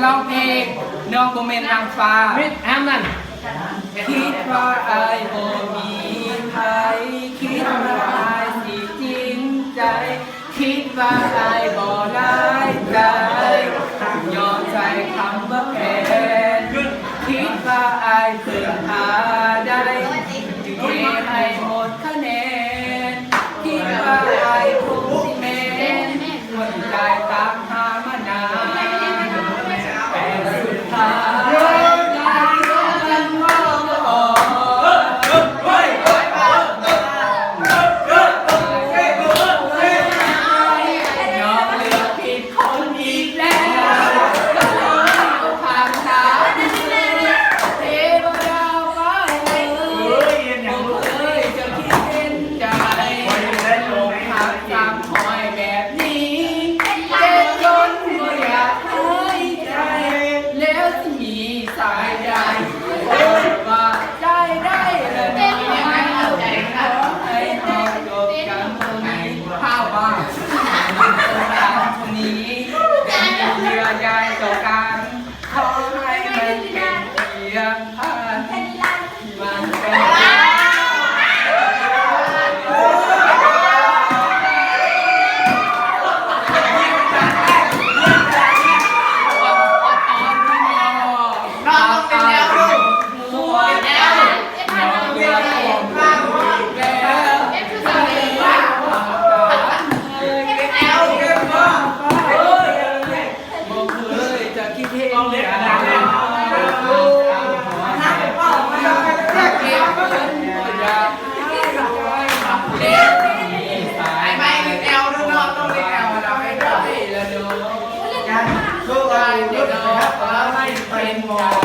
ร้องเพลงน้องโบเมนนางฟ้ามิดแอมนั่นคิดว่าไอ้โบมีใครคิดว่าไอ้สิจริงใจคิดว่าไอ้บ่ร้ายใจยอมใจคำว่าแพ้คิดว่าไอ้เกิดอาได้จึงเทให้หมดคะแนนคิดว่าไอ้คงสิแม่คนใจตามหามานานแต่สุดท้ายเป็นหมอ